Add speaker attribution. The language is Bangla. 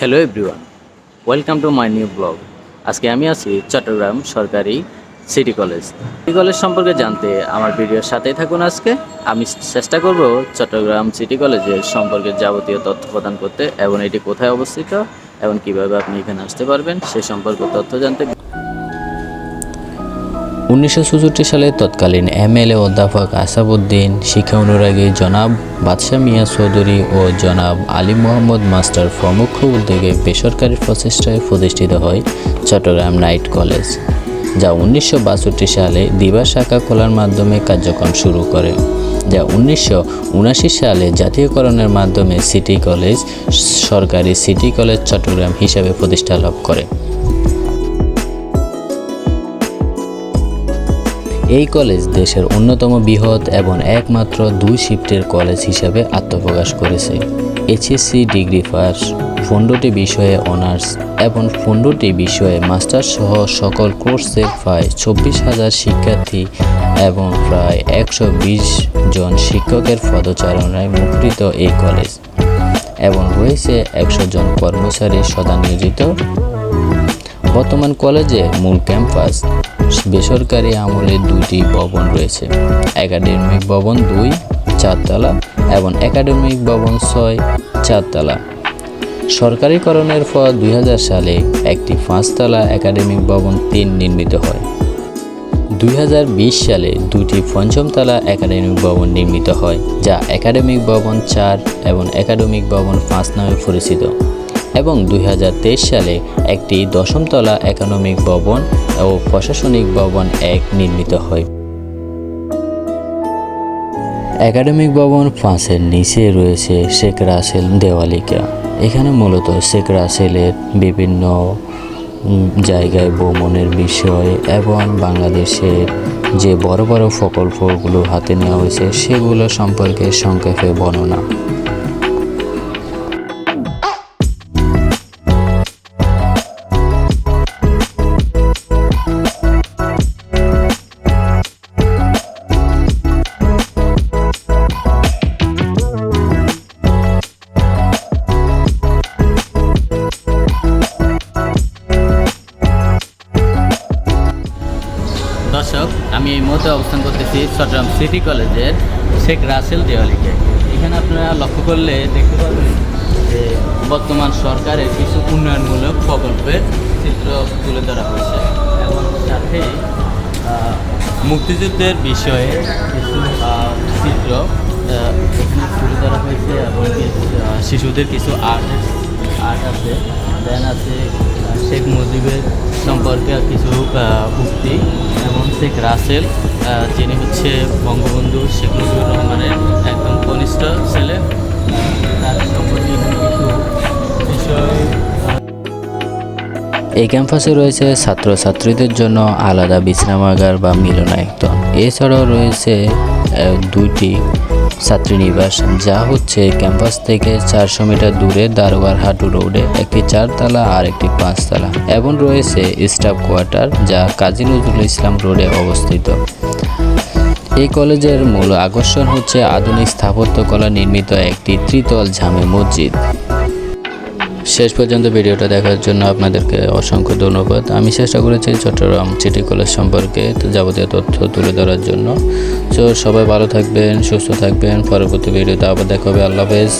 Speaker 1: Hello everyone, welcome to my new blog. আজকে আমি আছি চট্টগ্রাম সরকারি সিটি কলেজ সম্পর্কে জানতে আমার ভিডিওর সাথেই থাকুন। আজকে আমি চেষ্টা করব চট্টগ্রাম সিটি কলেজের সম্পর্কে যাবতীয় তথ্য প্রদান করতে এবং এটি কোথায় অবস্থিত এবং কিভাবে আপনি এখানে আসতে পারবেন সে সম্পর্কে তথ্য জানতে।
Speaker 2: 1964 সালে তৎকালীন এমএলএ অধ্যাপক আসাদউদ্দিন, শিক্ষা অনুরাগী জনাব বাদশাহ মিয়া চৌধুরী ও জনাব আলী মোহাম্মদ মাস্টার প্রমুখ উদ্যোগে বেসরকারি প্রচেষ্টায় প্রতিষ্ঠিত হয় চট্টগ্রাম নাইট কলেজ, যা 1962 সালে দিবা শাখা খোলার মাধ্যমে কার্যক্রম শুরু করে, যা 1979 সালে জাতীয়করণের মাধ্যমে সিটি কলেজ সরকারি সিটি কলেজ চট্টগ্রাম হিসাবে প্রতিষ্ঠা লাভ করে। এই কলেজ দেশের অন্যতম বৃহৎ এবং একমাত্র 2 শিফটের কলেজ হিসাবে আত্মপ্রকাশ করেছে। এইচএসসি ডিগ্রি পাস, 15টি বিষয়ে অনার্স এবং 15টি বিষয়ে মাস্টার্স সহ সকল কোর্সের প্রায় 24,000 শিক্ষার্থী এবং প্রায় 120 জন শিক্ষকের পদচারণায় মুখরিত এই কলেজ এবং রয়েছে 100 জন কর্মচারী সদা নিয়োজিত। বর্তমান কলেজে মূল ক্যাম্পাস, বেসরকারি আমলে 2টি ভবন রয়েছে, একাডেমিক ভবন 2 4 তলা এবং একাডেমিক ভবন 6 4 তলা। সরকারিকরণের পর 2000 সালে একটি 5 তলা একাডেমিক ভবন 3 নির্মিত হয়। 2020 সালে 2টি 5ম তলা একাডেমিক ভবন নির্মিত হয়, যা একাডেমিক ভবন 4 এবং একাডেমিক ভবন 5 নামে পরিচিত, এবং 2023 সালে একটি 10ম তলা একাডেমিক ভবন ও প্রশাসনিক ভবন 1 নির্মিত হয়। একাডেমিক ভবন 5-এর নিচে রয়েছে শেখ রাসেল দেওয়ালিকা। এখানে মূলত শেখ রাসেলের বিভিন্ন জায়গায় ভ্রমণের বিষয় এবং বাংলাদেশের যে বড় বড় প্রকল্পগুলো হাতে নেওয়া হয়েছে সেগুলো সম্পর্কে সংক্ষেপে বর্ণনা।
Speaker 1: দর্শক, আমি এই মুহূর্তে অবস্থান করতেছি চট্টগ্রাম সিটি কলেজের শেখ রাসেল দেওয়ালিকে। এখানে আপনারা লক্ষ্য করলে দেখতে পাবেন যে বর্তমান সরকারের কিছু উন্নয়নমূলক প্রকল্পের চিত্র তুলে ধরা হয়েছে এবং সাথে মুক্তিযুদ্ধের বিষয়ে কিছু চিত্র এখানে তুলে ধরা হয়েছে এবং শিশুদের কিছু আর্ট আছে। দেন আছে শেখ মুজিবের সম্পর্কে কিছু উক্তি এবং শেখ রাসেল, যিনি হচ্ছে বঙ্গবন্ধু শেখ মুজিবুর রহমানের একদম কনিষ্ঠ ছেলে, তার সম্পর্কে কিছু বিষয়।
Speaker 2: এই ক্যাম্পাসে রয়েছে ছাত্রছাত্রীদের জন্য আলাদা বিশ্রামাগার বা মিলনায়তন। এছাড়াও রয়েছে 2টি ছাত্রীনিবাস, যা হচ্ছে ক্যাম্পাস থেকে 400 মিটার দূরে দারোয়ার হাটু রোডে, একটি 4 তলা আর একটি 5 তলা, এবং রয়েছে স্টাফ কোয়ার্টার, যা কাজী নজরুল ইসলাম রোডে অবস্থিত। এই কলেজের মূল আকর্ষণ হচ্ছে আধুনিক স্থাপত্যকলা নির্মিত একটি ত্রিতল জামে মসজিদ। শেষ পর্যন্ত ভিডিওটা দেখার জন্য আপনাদেরকে অসংখ্য ধন্যবাদ। আমি চেষ্টা করেছি চট্টগ্রাম সিটি কলেজ সম্পর্কে যাবতীয় তথ্য তুলে ধরার জন্য। সবাই ভালো থাকবেন, সুস্থ থাকবেন। পরবর্তী ভিডিওতে আবার দেখা হবে। আল্লাহ হাফেজ।